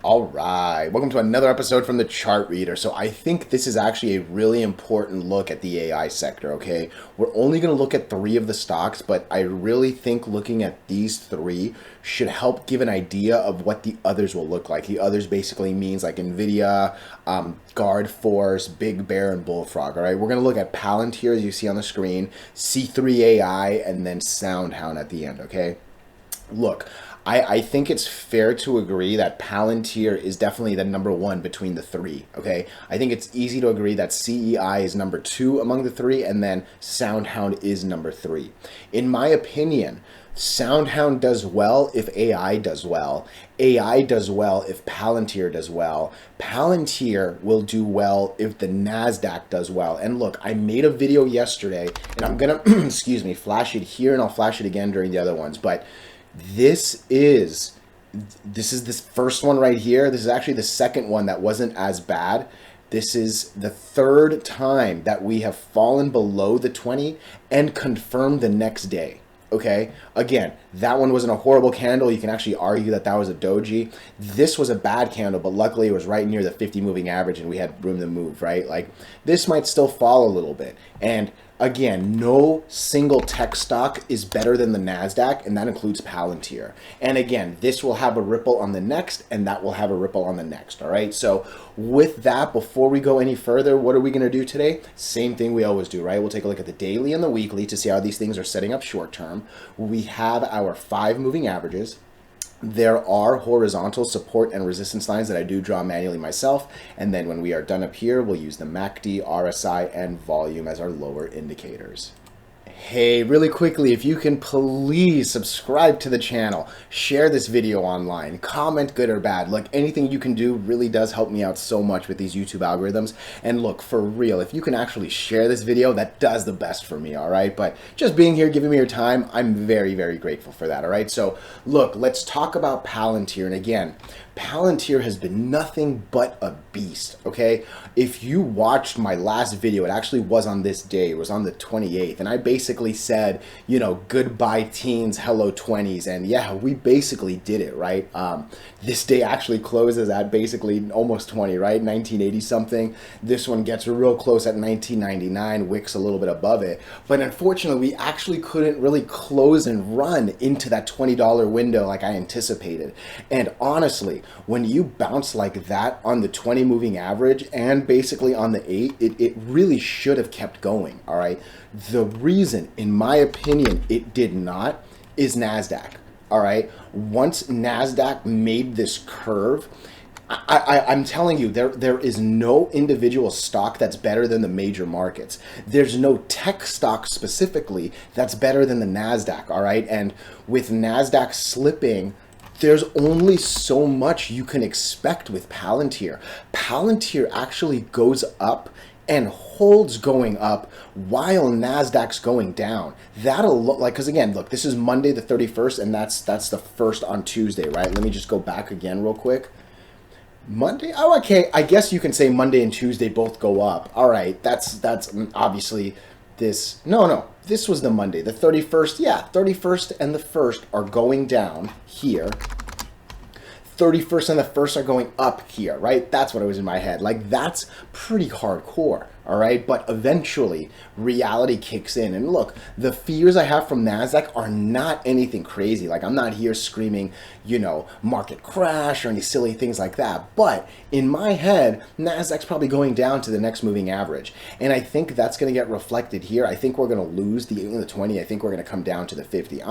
All right, welcome to another episode from the Chart Reader. So I think this is actually a really important look at the AI sector, okay? We're only going to look at three of the stocks, but I really think looking at these three should help give an idea of what the others will look like. The others basically means like NVIDIA, Guard Force, Big Bear, and Bullfrog, all right? We're going to look at Palantir, as you see on the screen, C3 AI, and then SoundHound at the end, okay? Look, I think it's fair to agree that Palantir is definitely the number one between the three, okay? I think it's easy to agree that CEI is number two among the three, and then SoundHound is number three. In my opinion, SoundHound does well if AI does well. AI does well if Palantir does well. Palantir will do well if the NASDAQ does well. And look, I made a video yesterday, and I'm gonna, excuse me, flash it here, and I'll flash it again during the other ones, but this is this first one right here. This is actually the second one that wasn't as bad. This is the third time that we have fallen below the 20 and confirmed the next day. Okay, again, that one wasn't a horrible candle. You can actually argue that that was a doji. This was a bad candle, but luckily it was right near the 50 moving average and we had room to move, right? Like, this might still fall a little bit. And again, no single tech stock is better than the NASDAQ, and that includes Palantir. And again, this will have a ripple on the next, and that will have a ripple on the next, all right? So with that, before we go any further, what are we going to do today? Same thing we always do, right? We'll take a look at the daily and the weekly to see how these things are setting up short term. We have our 5 moving averages. There are horizontal support and resistance lines that I do draw manually myself. And then when we are done up here, we'll use the MACD, RSI, and volume as our lower indicators. Hey, really quickly, if you can please subscribe to the channel, share this video online, comment good or bad. Like, anything you can do really does help me out so much with these YouTube algorithms. And look, for real, if you can actually share this video, that does the best for me, all right? But just being here, giving me your time, I'm very, very grateful for that, all right? So look, let's talk about Palantir. And again, Palantir has been nothing but a beast, okay? If you watched my last video, it actually was on this day. It was on the 28th. And I basically said, you know, goodbye teens, hello 20s. And yeah, we basically did it, right? This day actually closes at basically almost 20, right? 1980 something. This one gets real close at 1999, wicks a little bit above it. But unfortunately, we actually couldn't really close and run into that $20 window like I anticipated. And honestly, when you bounce like that on the 20 moving average and basically on the 8, it really should have kept going, all right? The reason, in my opinion, it did not is NASDAQ, all right? Once NASDAQ made this curve, I'm telling you, there is no individual stock that's better than the major markets. There's no tech stock specifically that's better than the NASDAQ, all right? And with NASDAQ slipping, there's only so much you can expect with Palantir. Palantir actually goes up and holds going up while NASDAQ's going down. That'll look like, because again, look, this is Monday the 31st, and that's the first on Tuesday, right? Let me just go back again real quick. Monday? Oh, okay. I guess you can say Monday and Tuesday both go up. All right. That's obviously this. No. This was the Monday, the 31st. Yeah, 31st and the 1st are going down here. 31st and the 1st are going up here, right? That's what it was in my head. Like, that's pretty hardcore, all right? But eventually, reality kicks in. And look, the fears I have from NASDAQ are not anything crazy. Like, I'm not here screaming, you know, market crash or any silly things like that. But in my head, NASDAQ's probably going down to the next moving average. And I think that's going to get reflected here. I think we're going to lose the 8 and the 20. I think we're going to come down to the 50.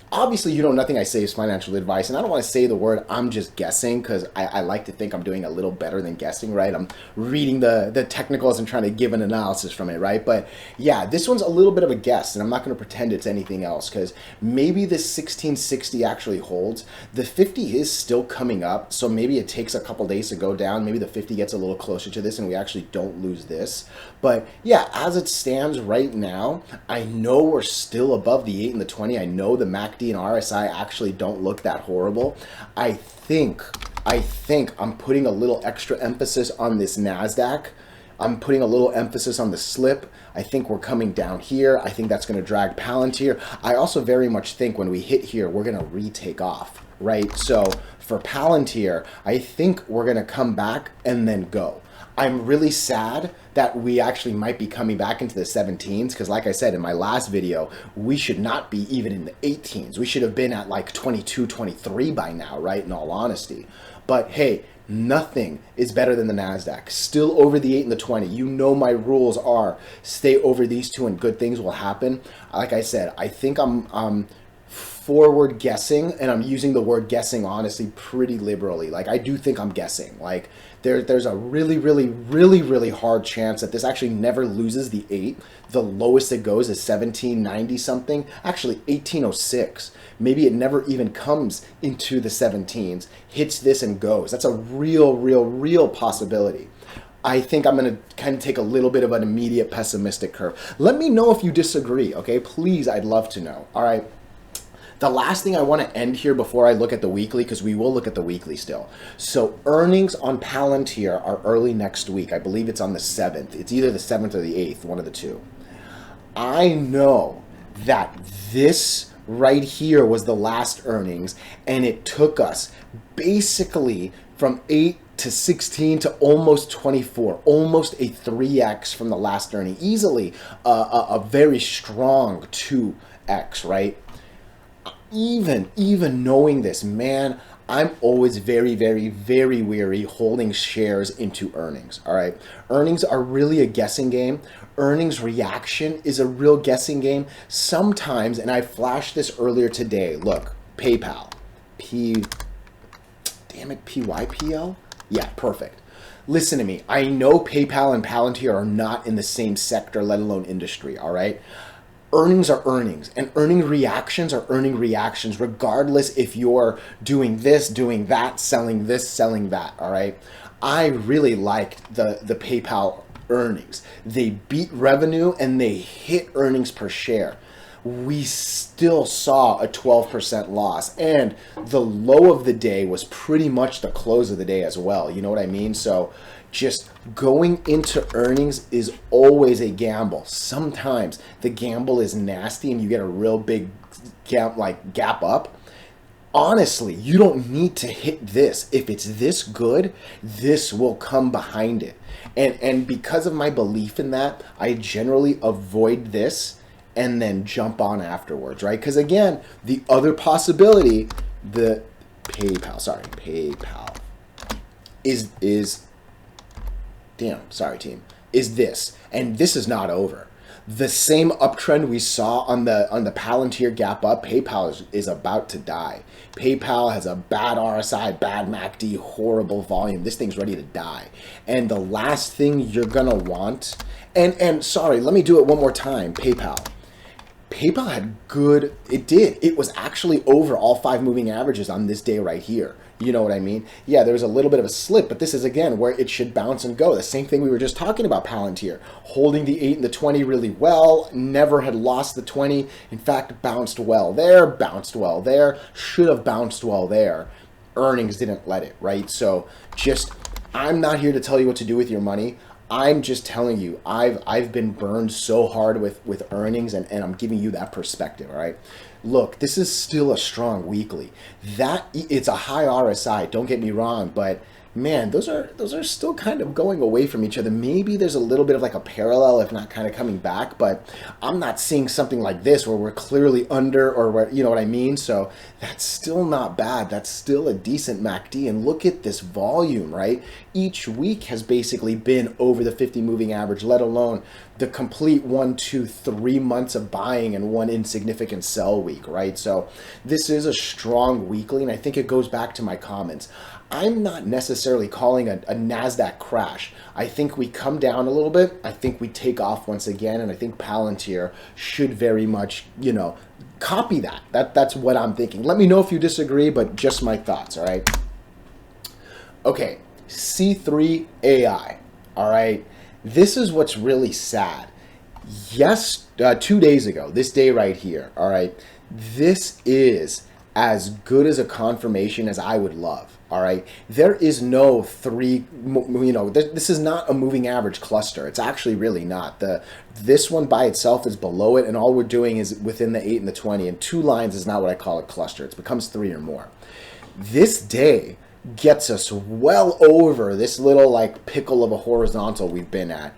Obviously, you know, nothing I say is financial advice, and I don't want to say the word I'm just guessing, because I like to think I'm doing a little better than guessing, right? I'm reading the technicals and trying to give an analysis from it, right? But yeah, this one's a little bit of a guess, and I'm not going to pretend it's anything else, because maybe this 1660 actually holds. The 50 is still coming up, so maybe it takes a couple days to go down. Maybe the 50 gets a little closer to this, and we actually don't lose this. But yeah, as it stands right now, I know we're still above the 8 and the 20. I know the MACD and RSI actually don't look that horrible. I think I'm putting a little extra emphasis on this NASDAQ. I'm putting a little emphasis on the slip. I think we're coming down here. I think that's going to drag Palantir. I also very much think when we hit here, we're going to retake off. right? So for Palantir, I think we're going to come back and then go. I'm really sad that we actually might be coming back into the 17s because like I said in my last video, we should not be even in the 18s. We should have been at like 22, 23 by now, right? In all honesty. But hey, nothing is better than the NASDAQ. Still over the 8 and the 20. You know my rules are stay over these two and good things will happen. Like I said, I think I'm forward guessing, and I'm using the word guessing honestly pretty liberally. Like I do think I'm guessing. Like there's a really hard chance that this actually never loses the 8. The lowest it goes is 1790 something, actually 1806. Maybe it never even comes into the 17s, hits this and goes. That's a real possibility. I think I'm going to kind of take a little bit of an immediate pessimistic curve. Let me know if you disagree, okay? Please, I'd love to know. All right. The last thing I want to end here before I look at the weekly, because we will look at the weekly still. So earnings on Palantir are early next week. I believe it's on the 7th. It's either the 7th or the 8th, one of the two. I know that this right here was the last earnings, and it took us basically from 8 to 16 to almost 24, almost a 3x from the last earning. Easily a very strong 2x, right? Even knowing this, man, I'm always very wary holding shares into earnings. All right. Earnings are really a guessing game. Earnings reaction is a real guessing game. Sometimes, and I flashed this earlier today. Look, PayPal. PYPL? Yeah, perfect. Listen to me. I know PayPal and Palantir are not in the same sector, let alone industry. All right. Earnings are earnings, and earning reactions are earning reactions, regardless if you're doing this, doing that, selling this, selling that, all right? I really liked the PayPal earnings. They beat revenue and they hit earnings per share. We still saw a 12% loss, and the low of the day was pretty much the close of the day as well. You know what I mean? So just going into earnings is always a gamble. Sometimes the gamble is nasty and you get a real big gap up. Honestly, you don't need to hit this. If it's this good, this will come behind it. And because of my belief in that, I generally avoid this and then jump on afterwards, right? Because again, the other possibility, the PayPal is damn, sorry team, is this. And this is not over. The same uptrend we saw on the Palantir gap up, PayPal is about to die. PayPal has a bad RSI, bad MACD, horrible volume. This thing's ready to die. And the last thing you're gonna want, and sorry, let me do it one more time, PayPal had good, it was actually over all 5 moving averages on this day right here. You know what I mean? Yeah, there was a little bit of a slip, but this is, again, where it should bounce and go. The same thing we were just talking about Palantir. Holding the 8 and the 20 really well, never had lost the 20. In fact, bounced well there, should have bounced well there. Earnings didn't let it, right? So just, I'm not here to tell you what to do with your money. I'm just telling you, I've been burned so hard with earnings, and I'm giving you that perspective, all right? Look, this is still a strong weekly. It's a high RSI, don't get me wrong, but man, those are still kind of going away from each other. Maybe there's a little bit of like a parallel, if not kind of coming back, but I'm not seeing something like this where we're clearly under, or where, you know what I mean? So that's still not bad. That's still a decent MACD. And look at this volume, right? Each week has basically been over the 50 moving average, let alone the complete 1, 2, 3 months of buying and one insignificant sell week, right? So this is a strong weekly, and I think it goes back to my comments. I'm not necessarily calling a NASDAQ crash. I think we come down a little bit. I think we take off once again, and I think Palantir should very much, copy that. That's what I'm thinking. Let me know if you disagree, but just my thoughts, all right? Okay, C3 AI, all right? This is what's really sad. Yes, 2 days ago, this day right here, all right? This is as good as a confirmation as I would love. All right, there is no this is not a moving average cluster. It's actually really not. This one by itself is below it, and all we're doing is within the 8 and the 20, and 2 lines is not what I call a cluster. It becomes 3 or more. This day gets us well over this little like pickle of a horizontal we've been at.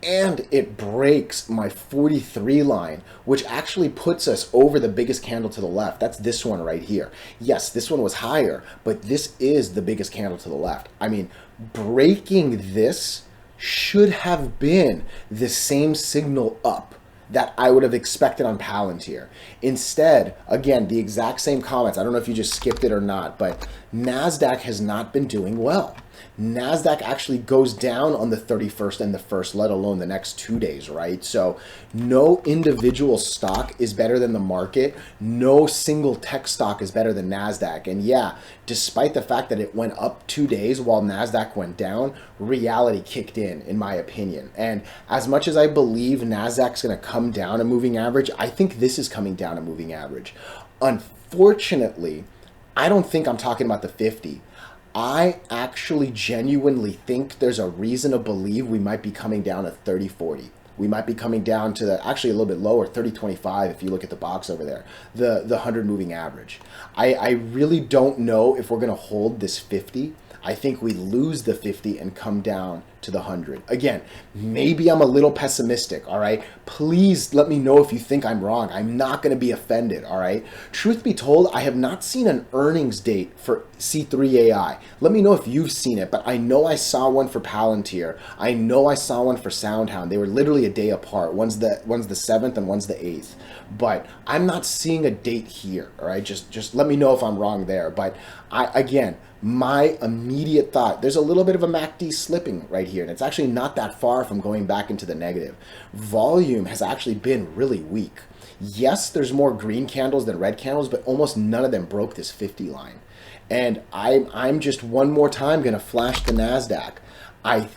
And it breaks my 43 line, which actually puts us over the biggest candle to the left. That's this one right here. Yes, this one was higher, but this is the biggest candle to the left. I mean, breaking this should have been the same signal up that I would have expected on Palantir. Instead, again, the exact same comments. I don't know if you just skipped it or not, but NASDAQ has not been doing well. NASDAQ actually goes down on the 31st and the 1st, let alone the next 2 days, right? So no individual stock is better than the market. No single tech stock is better than NASDAQ. And yeah, despite the fact that it went up 2 days while NASDAQ went down, reality kicked in my opinion. And as much as I believe NASDAQ's going to come down a moving average, I think this is coming down a moving average. Unfortunately, I don't think I'm talking about the 50. I actually genuinely think there's a reason to believe we might be coming down to 30-40. We might be coming down to actually a little bit lower, 30-25 if you look at the box over there, the 100 moving average. I really don't know if we're going to hold this 50. I think we lose the 50 and come down to the 100. Again, maybe I'm a little pessimistic, all right? Please let me know if you think I'm wrong. I'm not going to be offended, all right? Truth be told, I have not seen an earnings date for C3AI. Let me know if you've seen it, but I know I saw one for Palantir. I know I saw one for SoundHound. They were literally a day apart. One's the 7th and one's the 8th. But I'm not seeing a date here, all right? Just let me know if I'm wrong there. But again, my immediate thought, there's a little bit of a MACD slipping right here, and it's actually not that far from going back into the negative. Volume has actually been really weak. Yes, there's more green candles than red candles, but almost none of them broke this 50 line. And I'm just one more time going to flash the NASDAQ. I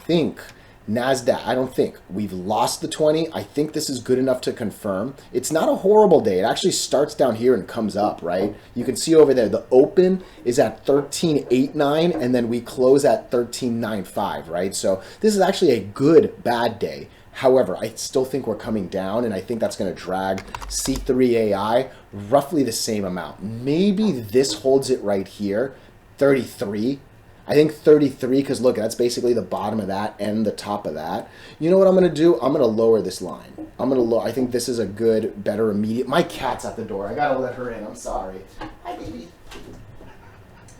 don't think we've lost the 20. I think this is good enough to confirm. It's not a horrible day. It actually starts down here and comes up, right? You can see over there, the open is at 13.89 and then we close at 13.95, right? So this is actually a good, bad day. However, I still think we're coming down, and I think that's going to drag C3AI roughly the same amount. Maybe this holds it right here, 33. I think 33, because look, that's basically the bottom of that and the top of that. You know what I'm going to do? I'm going to lower this line. I think this is a good, better immediate. My cat's at the door. I got to let her in. I'm sorry. Hi, baby.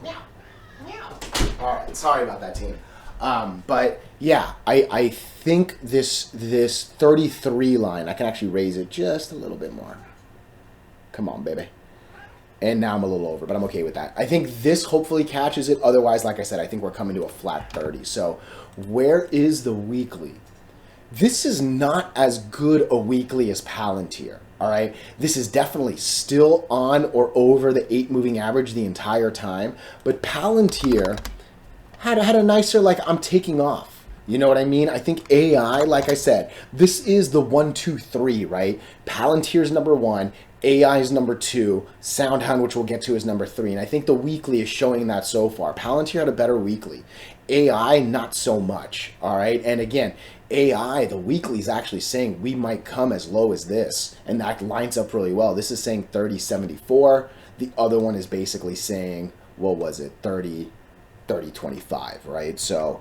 Meow. Meow. All right. Sorry about that, team. But yeah, I think this 33 line, I can actually raise it just a little bit more. Come on, baby. And now I'm a little over, but I'm okay with that. I think this hopefully catches it. Otherwise, like I said, I think we're coming to a flat 30. So where is the weekly? This is not as good a weekly as Palantir, all right? This is definitely still on or over the 8 moving average the entire time. But Palantir had a nicer, like, I'm taking off. You know what I mean? I think AI, like I said, this is the 1, 2, 3, right? Palantir's number 1. AI is number 2, SoundHound, which we'll get to, is number 3, and I think the weekly is showing that so far. Palantir had a better weekly. AI, not so much, all right? And again, AI, the weekly is actually saying we might come as low as this, and that lines up really well. This is saying 30.74. The other one is basically saying, what was it, 30.25, right? So,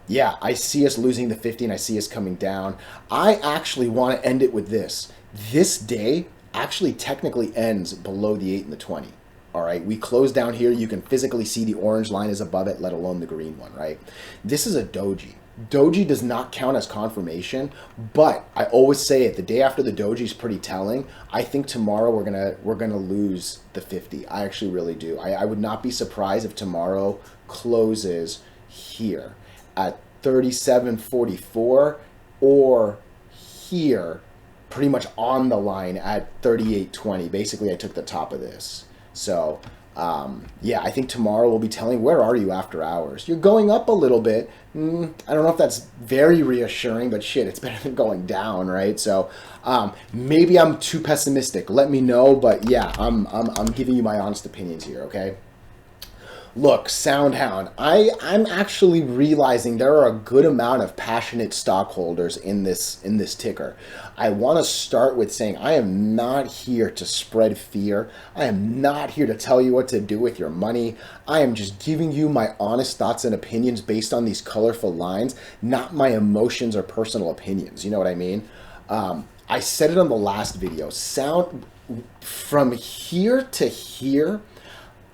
yeah, I see us losing the 50, and I see us coming down. I actually want to end it with this. This day actually technically ends below the 8 and the 20. All right, we close down here. You can physically see the orange line is above it, let alone the green one, right? This is a doji. Doji does not count as confirmation, but I always say it, the day after the doji is pretty telling. I think tomorrow we're gonna lose the 50. I actually really do. I would not be surprised if tomorrow closes here at 37.44 or here pretty much on the line at 38.20. Basically, I took the top of this. So, yeah, I think tomorrow we'll be telling, where are you after hours? You're going up a little bit. I don't know if that's very reassuring, but shit, it's better than going down, right? So, maybe I'm too pessimistic. Let me know, but yeah, I'm giving you my honest opinions here, okay? Look, Soundhound, I'm actually realizing there are a good amount of passionate stockholders in this ticker. I want to start with saying I am not here to spread fear. I am not here to tell you what to do with your money. I am just giving you my honest thoughts and opinions based on these colorful lines, not my emotions or personal opinions. You know what I mean? I said it on the last video. From here to here,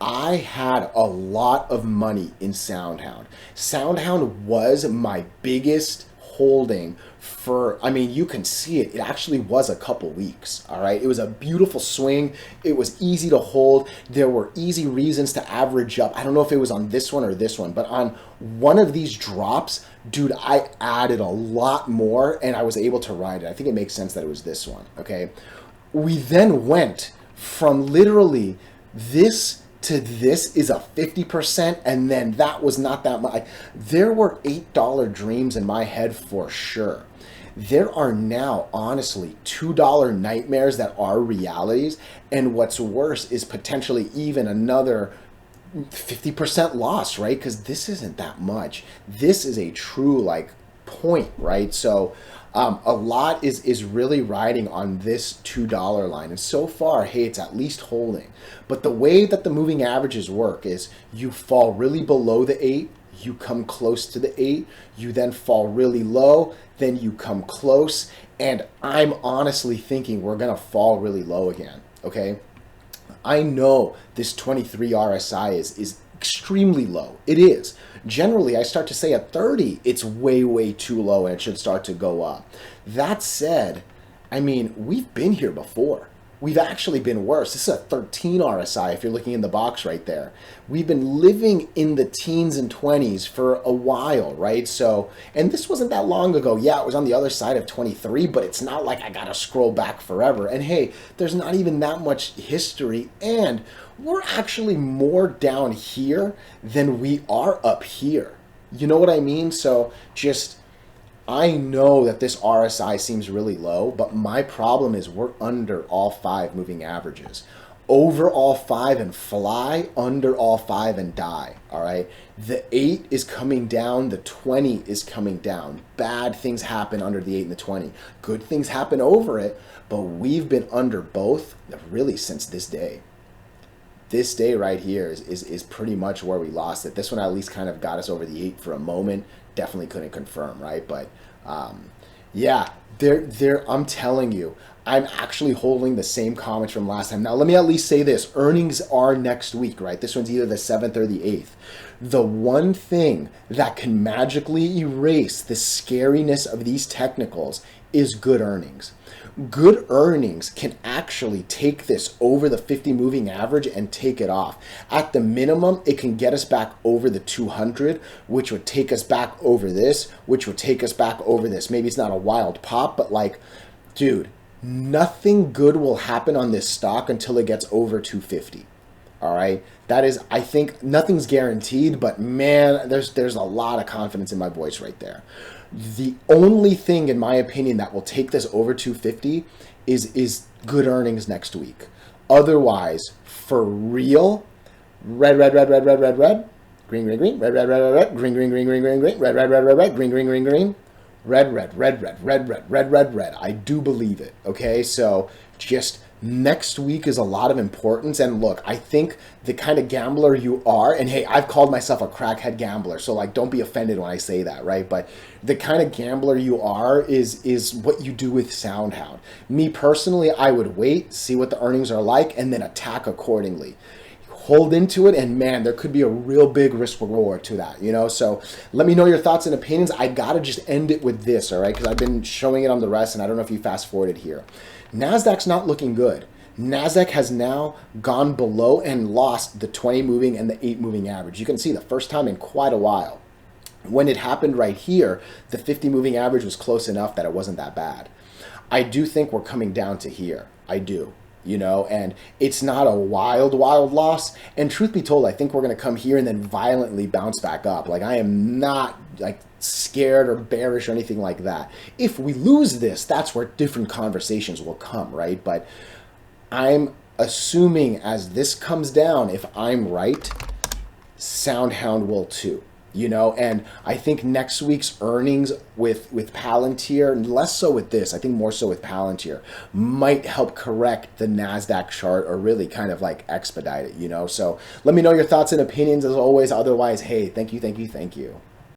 I had a lot of money in SoundHound. SoundHound was my biggest holding for, I mean, you can see it. It actually was a couple weeks, all right? It was a beautiful swing. It was easy to hold. There were easy reasons to average up. I don't know if it was on this one or this one, but on one of these drops, dude, I added a lot more and I was able to ride it. I think it makes sense that it was this one, okay? We then went from literally this to this is a 50%, and then that was not that much. There were $8 dreams in my head for sure. There are now, honestly, $2 nightmares that are realities, and what's worse is potentially even another 50% loss, right? Because this isn't that much. This is a true, like, point, right? So a lot is really riding on this $2 line. And so far, hey, it's at least holding. But the way that the moving averages work is you fall really below the 8, you come close to the 8, you then fall really low, then you come close. And I'm honestly thinking we're going to fall really low again, okay? I know this 23 RSI is extremely low. It is. Generally, I start to say at 30, it's way, way too low and it should start to go up. That said, I mean, we've been here before. We've actually been worse. This is a 13 RSI if you're looking in the box right there. We've been living in the teens and 20s for a while, right? So, and this wasn't that long ago. Yeah, it was on the other side of 23, but it's not like I gotta scroll back forever. And hey, there's not even that much history, and we're actually more down here than we are up here. You know what I mean? So just, I know that this RSI seems really low, but my problem is we're under all 5 moving averages. Over all 5 and fly, under all 5 and die, all right? The 8 is coming down, the 20 is coming down. Bad things happen under the 8 and the 20. Good things happen over it, but we've been under both really since this day. This day right here is pretty much where we lost it. This one at least kind of got us over the 8 for a moment. Definitely couldn't confirm, right? But yeah, I'm telling you, I'm actually holding the same comments from last time. Now, let me at least say this. Earnings are next week, right? This one's either the 7th or the 8th. The one thing that can magically erase the scariness of these technicals is good earnings. Good earnings can actually take this over the 50 moving average and take it off. At the minimum, it can get us back over the 200, which would take us back over this, which would take us back over this. Maybe it's not a wild pop, but like, dude, nothing good will happen on this stock until it gets over 250. All right. That is, I think nothing's guaranteed, but man, there's a lot of confidence in my voice right there. The only thing, in my opinion, that will take this over 250 is good earnings next week. Otherwise, for real, red, red, red, red, red, red, red, green, green, green, red, red, red, red, red, green, green, green, green, green, green, red, red, red, red, red, green, green, green, green, red, red, red, red, red, red, red, red, red. I do believe it. Okay, so just next week is a lot of importance. And look, I think the kind of gambler you are, and hey, I've called myself a crackhead gambler, so like don't be offended when I say that, right? But the kind of gambler you are is what you do with SoundHound. Me personally, I would wait, see what the earnings are like, and then attack accordingly. Hold into it, and man, there could be a real big risk reward to that, you know? So let me know your thoughts and opinions. I gotta just end it with this, all right? Because I've been showing it on the rest, and I don't know if you fast forwarded here. NASDAQ's not looking good. NASDAQ has now gone below and lost the 20 moving and the 8 moving average. You can see the first time in quite a while. When it happened right here, the 50 moving average was close enough that it wasn't that bad. I do think we're coming down to here. I do. You know, and it's not a wild loss. And truth be told, I think we're going to come here and then violently bounce back up. Like, I am not like scared or bearish or anything like that. If we lose this, that's where different conversations will come, right? But I'm assuming as this comes down, if I'm right, SoundHound will too. You know, and I think next week's earnings with Palantir, less so with this, I think more so with Palantir, might help correct the NASDAQ chart or really kind of like expedite it, you know. So let me know your thoughts and opinions as always. Otherwise, hey, thank you, thank you, thank you.